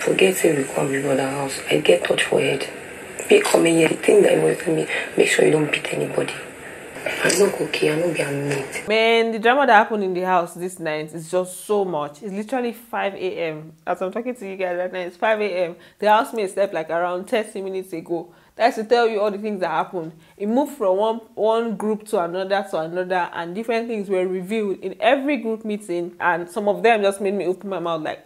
forget say we come in another house. I get touch for head. Be coming here, the thing that you want to me, make sure you don't beat anybody. I'm not okay, I'm not be a mate. Man, the drama that happened in the house this night is just so much. It's literally 5 a.m. As I'm talking to you guys right now, it's 5 a.m. The housemate slept like around 30 minutes ago. That's to tell you all the things that happened. It moved from one group to another, and different things were revealed in every group meeting. And some of them just made me open my mouth like,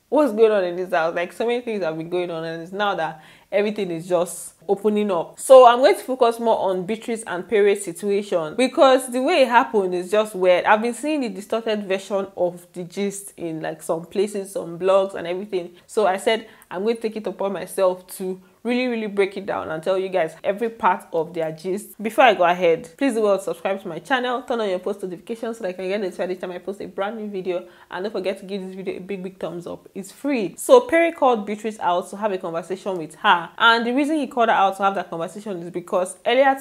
what's going on in this house? Like, so many things have been going on, and it's now that everything is just opening up. So I'm going to focus more on Beatrice and Pere's situation, because the way it happened is just weird. I've been seeing the distorted version of the gist in like some places, some blogs and everything. So I said I'm going to take it upon myself to really break it down and tell you guys every part of their gist. Before I go ahead, please do well to subscribe to my channel, turn on your post notifications so that I can get notified each time I post a brand new video, and don't forget to give this video a big thumbs up. It's free. So Pere called Beatrice out to have a conversation with her, and the reason he called her out to have that conversation is because earlier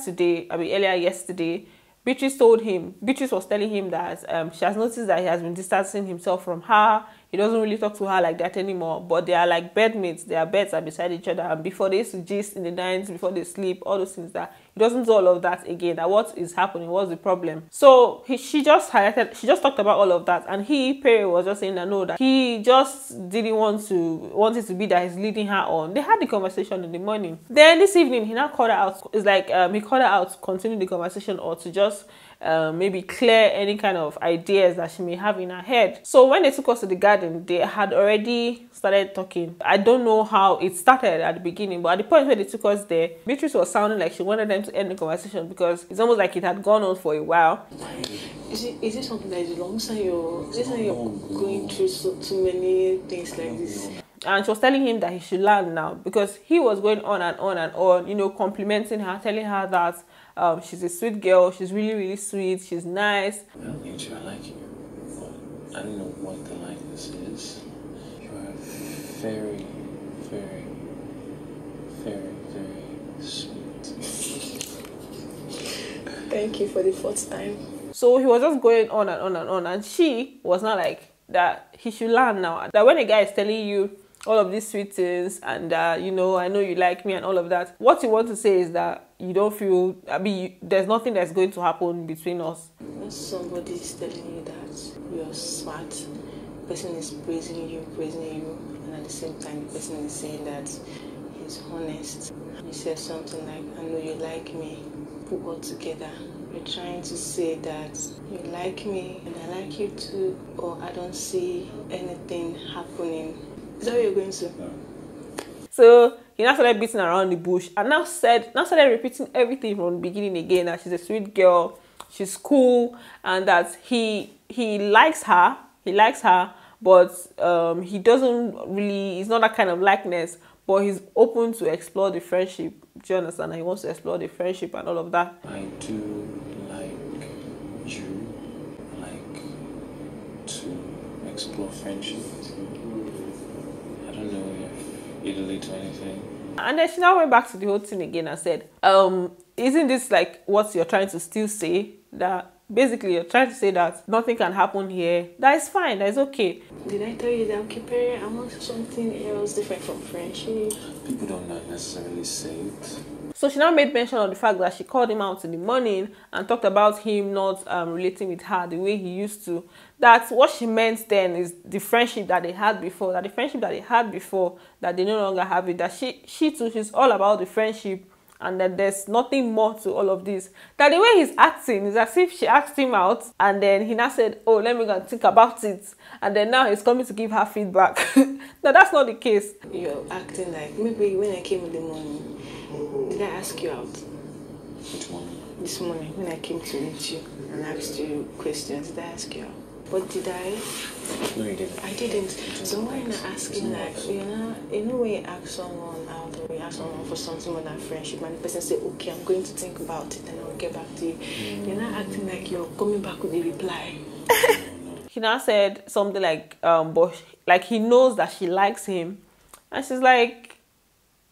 yesterday, Beatrice was telling him that she has noticed that he has been distancing himself from her. He doesn't really talk to her like that anymore, but they are like bedmates. Their beds are beside each other, and before they used to gist in the nights, before they sleep, all those things, that he doesn't do all of that again. That what is happening, what's the problem? So she just talked about all of that, and Pere was just saying that no, that he just didn't want it to be that he's leading her on. They had the conversation in the morning. Then this evening, he now called her out. It's like he called her out to continue the conversation, or to just maybe clear any kind of ideas that she may have in her head. So when they took us to the garden, they had already started talking. I don't know how it started at the beginning, but at the point where they took us there, Beatrice was sounding like she wanted them to end the conversation, because it's almost like it had gone on for a while. Is it something that is long time you're going through too many things like this? And she was telling him that he should learn now, because he was going on and on, you know, complimenting her, telling her that she's a sweet girl, she's really sweet, she's nice. Well, nature, I like you, but I don't know what the likeness is. You are very sweet. Thank you for the fourth time. So he was just going on and on, and she was not like that he should learn now. That when a guy is telling you all of these sweet things, and you know, I know you like me and all of that, what you want to say is that you don't feel, there's nothing that's going to happen between us. When somebody is telling you that you're smart, the person is praising you, and at the same time the person is saying that he's honest. You said something like, I know you like me, put all together. You're trying to say that you like me and I like you too, or I don't see anything happening. Is that what you're going to? So he now started beating around the bush, and now started repeating everything from the beginning again, that she's a sweet girl, she's cool, and that he likes her, but he doesn't really, it's not that kind of likeness, but he's open to explore the friendship. Do you understand? He wants to explore the friendship and all of that. I do like you, like to explore friendship. I don't know if it'll lead to anything. And then she now went back to the whole thing again and said, isn't this like what you're trying to still say? That basically you're trying to say that nothing can happen here. That is fine, that is okay. Did I tell you that, okay, Pere, I want something else different from friendship? People don't necessarily say it. So she now made mention of the fact that she called him out in the morning and talked about him not relating with her the way he used to. That what she meant then is the friendship that they had before, that they no longer have it. That she too, she's all about the friendship, and that there's nothing more to all of this. That the way he's acting is as if she asked him out, and then he now said, oh, let me go and think about it. And then now he's coming to give her feedback. Now that's not the case. You're acting like, maybe when I came in the morning, did I ask you out? Which morning? This morning, when I came to meet you and asked you questions, did I ask you out? But did I? No, you didn't. I didn't. So why are you not asking, like, you know when you ask someone out, or you ask someone for something more than friendship, and the person say, okay, I'm going to think about it and I'll get back to you. You're not acting like you're coming back with a reply. He now said something like, but like he knows that she likes him, and she's like,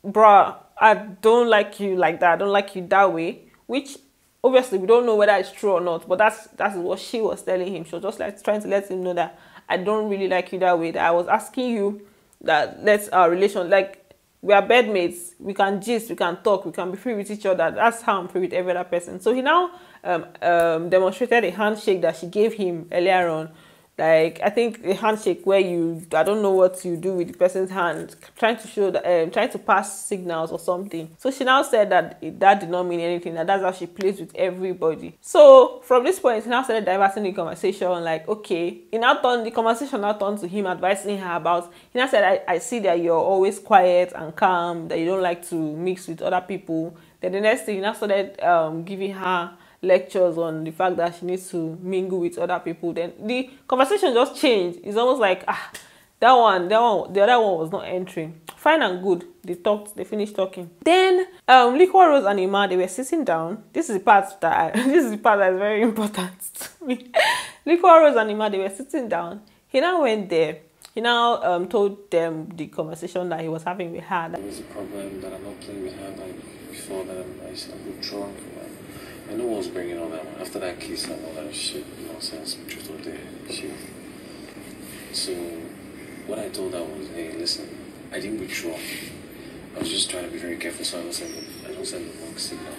bruh, I don't like you like that. I don't like you that way. Which obviously we don't know whether it's true or not, but that's what she was telling him. She was just like trying to let him know that I don't really like you that way. That I was asking you that lets our relation, like, we are bedmates, we can gist, we can talk, we can be free with each other. That's how I'm free with every other person. So he now demonstrated a handshake that she gave him earlier on. Like, I think a handshake where I don't know what you do with the person's hand, trying to show that, trying to pass signals or something. So she now said that that did not mean anything, that that's how she plays with everybody. So from this point, he now started diverting the conversation, like, okay, the conversation now turned to him advising her about, he now said, I see that you're always quiet and calm, that you don't like to mix with other people. Then the next thing, he now started giving her lectures on the fact that she needs to mingle with other people. Then the conversation just changed. It's almost like the other one was not entering. Fine and good. They finished talking. Then Liquorose and Emma, they were sitting down. This is the part that is very important to me. Liquorose and Emma, they were sitting down. He now went there. He now told them the conversation that he was having with her. There was a problem that I'm not playing with her like before that. I got drunk. I know what was bringing all that. After that kiss and all that shit, nonsense, truth of the shit. So, what I told her was, hey, listen, I didn't withdraw. I was just trying to be very careful so I don't send the wrong signal.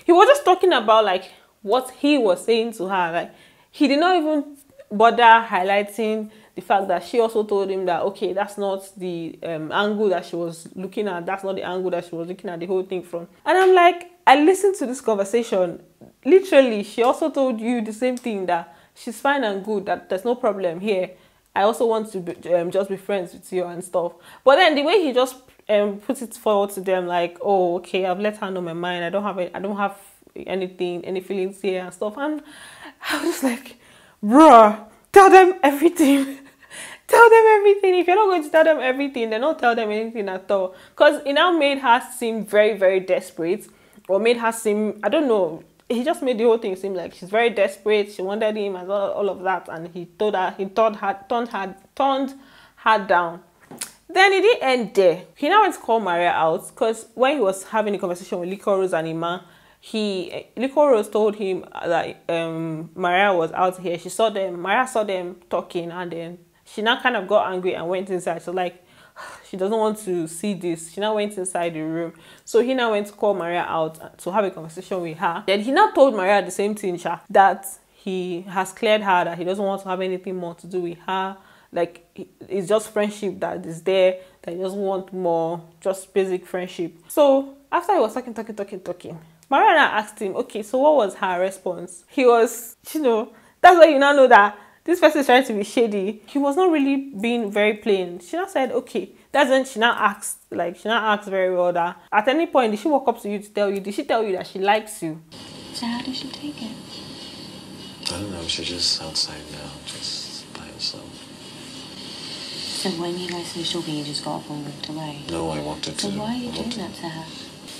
He was just talking about, like, what he was saying to her. Like, he did not even bother highlighting the fact that she also told him that, okay, that's not the angle that she was looking at. That's not the angle that she was looking at the whole thing from. And I'm like, I listened to this conversation. Literally, she also told you the same thing, that she's fine and good, that there's no problem here. I also want to just be friends with you and stuff. But then the way he just put it forward to them, like, oh, okay, I've let her know my mind. I don't have any feelings here and stuff. And I was just like, bruh, tell them everything. Tell them everything. If you're not going to tell them everything, then don't tell them anything at all. Because it now made her seem very, very desperate. Or made her seem, I don't know, he just made the whole thing seem like she's very desperate. She wanted him and all of that. And he turned her down. Then it didn't end there. He now went to call Maria out, because when he was having a conversation with Liquorose and Emma, Liquorose told him that Maria was out here. Maria saw them talking, and then she now kind of got angry and went inside. So, like, she doesn't want to see this. She now went inside the room. So he now went to call Maria out to have a conversation with her. Then he now told Maria the same thing, that he has cleared her, that he doesn't want to have anything more to do with her. Like, it's just friendship that is there, that he doesn't want more, just basic friendship. So after he was talking, Maria now asked him, okay, so what was her response? He was, that's why you now know that this person is trying to be shady. He was not really being very plain. She now said, okay. That's when she now asked very well that, at any point, did she walk up to you to tell you, did she tell you that she likes you? So how did she take it? I don't know, she's just outside now, just by herself. So when you guys finished talking, you just got up and walked away? No, I wanted to. So why are you doing that to her?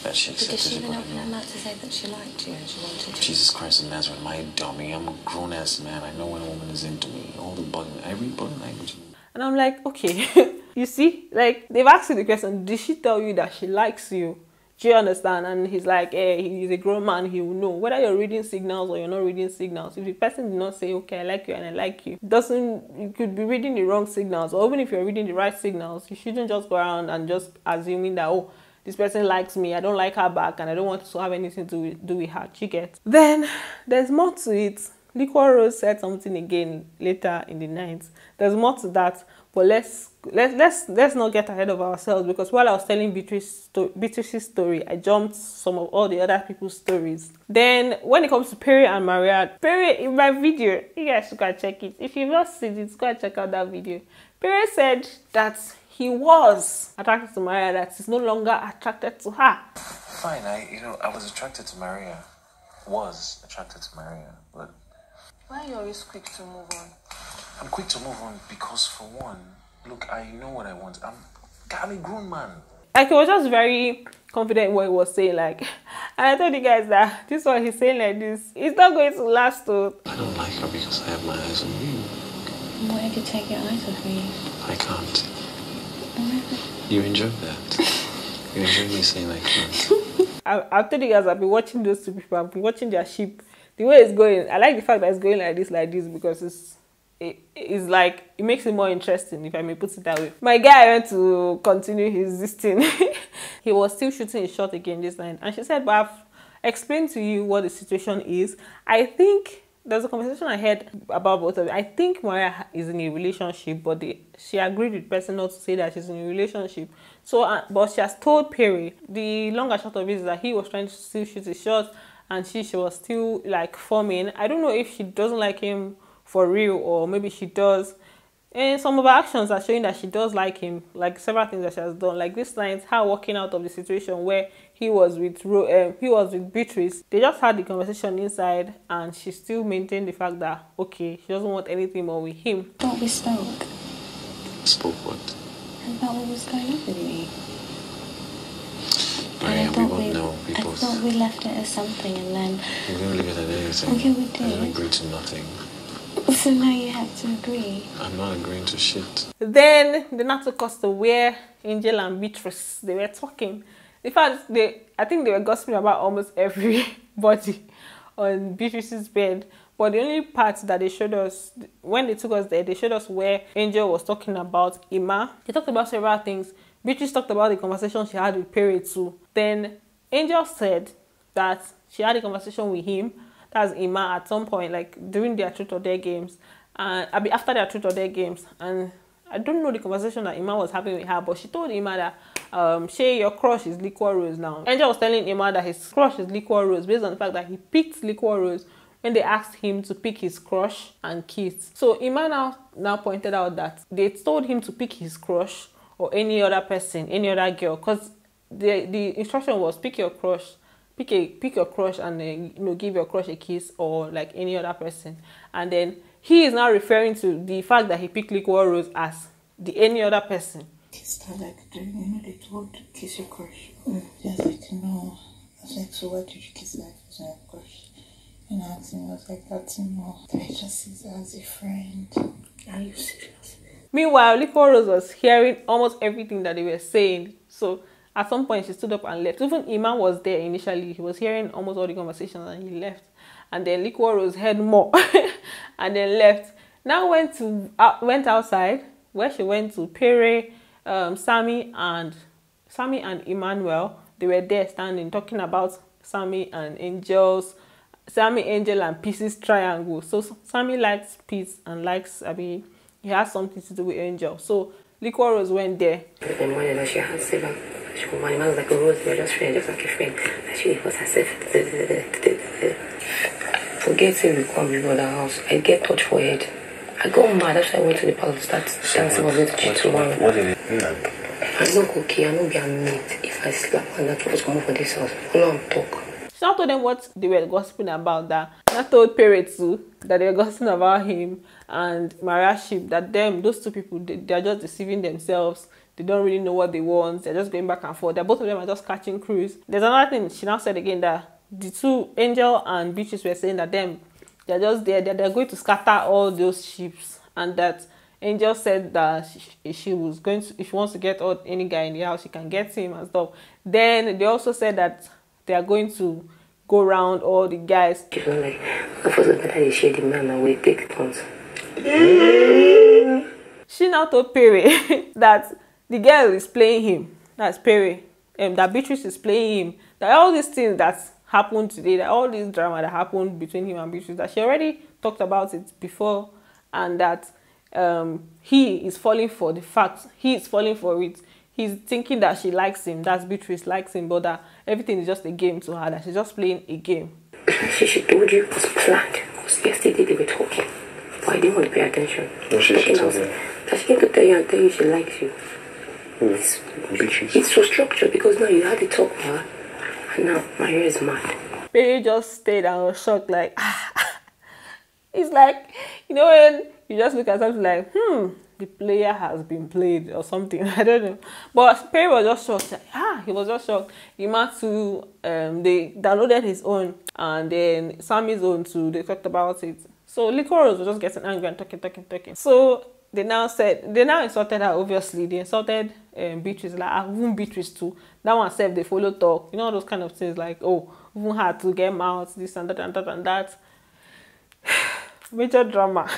That she accepted Because she it, even but I opened her know. mouth to say that she liked you and she wanted you. Jesus Christ of Nazareth, my dummy. I'm a grown-ass man. I know when a woman is into me. All the every button language. And I'm like, okay. You see, like, they've asked you the question, did she tell you that she likes you? Do you understand? And he's like, hey, he's a grown man, he will know. Whether you're reading signals or you're not reading signals, if the person did not say, okay, I like you and I like you, you could be reading the wrong signals. Or even if you're reading the right signals, you shouldn't just go around and just assuming that, oh, this person likes me, I don't like her back, and I don't want to have anything to do with her. You get? Then there's more to it. Liquorose said something again later in the night. There's more to that, but let's not get ahead of ourselves, because while I was telling Beatrice's story, I jumped some of all the other people's stories. Then when it comes to Pere and Maria, Pere, in my video, you guys should go check it. If you've not seen it, go and check out that video. Pere said that he was attracted to Maria, that he's no longer attracted to her. Fine, I was attracted to Maria. Was attracted to Maria, but Why are you always quick to move on? I'm quick to move on because, for one, look, I know what I want. I'm a grown man. Like, he was just very confident in what he was saying. Like, and I told you guys that this one he's saying like this, it's not going to last. Though. I don't like her because I have my eyes on you. Why did you take your eyes off me? I can't. You enjoyed that. You enjoyed me saying I can't. I've told you guys, I've been watching those two people. I've been watching their ship. The way it's going, I like the fact that it's going like this, because it's like it makes it more interesting, if I may put it that way. My guy went to continue his this thing. He was still shooting his shot again this night, and she said, but I've explained to you what the situation is. I think there's a conversation I had about both of them. I think Maria is in a relationship, but she agreed with the person not to say that she's in a relationship. So but she has told Pere. The long and short of it is that he was trying to still shoot his shot, and she was still like forming. I don't know if she doesn't like him for real, or maybe she does. And some of her actions are showing that she does like him, like several things that she has done. Like this night, her walking out of the situation where he was with Beatrice. They just had the conversation inside, and she still maintained the fact that okay, she doesn't want anything more with him. I thought we spoke. Spoke what? About what was going on with me. Maria, we won't know. I thought we left it as something, and then we didn't leave it at anything. Okay, we did. I didn't agree to nothing. So now you have to agree. I'm not agreeing to shit. Then they now took us to where Angel and Beatrice, they were talking. In fact, I think they were gossiping about almost everybody on Beatrice's bed. But the only part that they showed us, when they took us there, they showed us where Angel was talking about Ima. They talked about several things. Beatrice talked about the conversation she had with Pere too. Then Angel said that she had a conversation with him, that's Ima, at some point, like during their truth or dare games, and after their truth or dare games. And I don't know the conversation that Ima was having with her, but she told Ima that Shay, your crush is Liquorose now. Angel was telling Ima that his crush is Liquorose based on the fact that he picked Liquorose when they asked him to pick his crush and kiss. So Ima now pointed out that they told him to pick his crush or any other person, any other girl, because the instruction was pick your crush. Pick your crush and give your crush a kiss, or like any other person. And then he is now referring to the fact that he picked Liquorose as the any other person. Kissed her like, they told kiss your crush. She was like, no. I was like, so why did you kiss her if it's not your crush? And I asked him, I was like, that's no. I just see her as a friend. Are you serious? Meanwhile, Liquorose was hearing almost everything that they were saying. So at some point, she stood up and left. Even Iman was there initially. He was hearing almost all the conversations and he left. And then Liquorose heard more and then left. Now went outside, where she went to Pere, Sammy and Emmanuel. They were there standing, talking about Sammy, Angel, and Peace's triangle. So Sammy likes Peace and likes, he has something to do with Angel. So Liquorose went there. She was like a rose, we were just friends, just like a friend. She was herself. Forgetting we come to the house, I get touch for head. I got mad, that's why I went to the park to start dancing. I was going to cheat tomorrow. What did it mean? I'm not okay, I'm not being mate. If I slap and that's what's coming for this house, I don't talk. She now told them what they were gossiping about that. And I told Pere too that they were gossiping about him and Maria Ship, that those two people, they're just deceiving themselves. They don't really know what they want. They're just going back and forth. Both of them are just catching cruise. There's another thing she now said again, that the two, Angel and Beatrice, were saying that they're just there. They're going to scatter all those ships. And that Angel said that she was going to, if she wants to get any guy in the house, she can get him and stuff. Then they also said that they are going to go around all the guys. She was like, I thought that I share the man and we take turns. She now told Pere that the girl is playing him. That's Pere. That Beatrice is playing him. That all these things that happened today, that all this drama that happened between him and Beatrice, that she already talked about it before, and that he is falling for the fact. He is falling for it. He's thinking that she likes him. That's Beatrice likes him, but that everything is just a game to her. That she's just playing a game. She told you it was planned. Because yesterday they were talking, but I didn't want to pay attention. What she told you? That she came to tell you and tell you she likes you. It's so structured because now you had to talk with her, and now my hair is mad. Pere just stayed and was shocked, like, it's like, when you just look at something like, the player has been played or something. I don't know. But Pere was just shocked. Like, he was just shocked. Ima too, they downloaded his own, and then Sammy's own too. They talked about it. So Liquorose was just getting angry and talking. So they now insulted her, obviously. They insulted Beatrice, like, even Beatrice too. That one said they follow talk. All those kind of things, like, even had to get mouth, this and that and that and that. Major drama.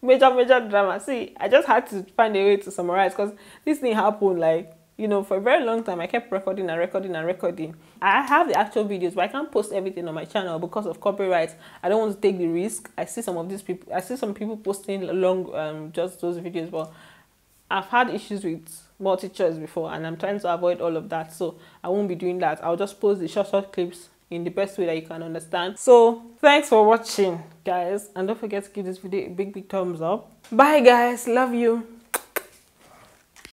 major drama. See, I just had to find a way to summarize because this thing happened like, you know, for a very long time. I kept recording. I have the actual videos, but I can't post everything on my channel because of copyright. I don't want to take the risk. I see some people posting along just those videos, but I've had issues with multi-choice before, and I'm trying to avoid all of that, so I won't be doing that. I'll just post the short clips in the best way that you can understand. So thanks for watching, guys, and don't forget to give this video a big thumbs up. Bye guys, love you.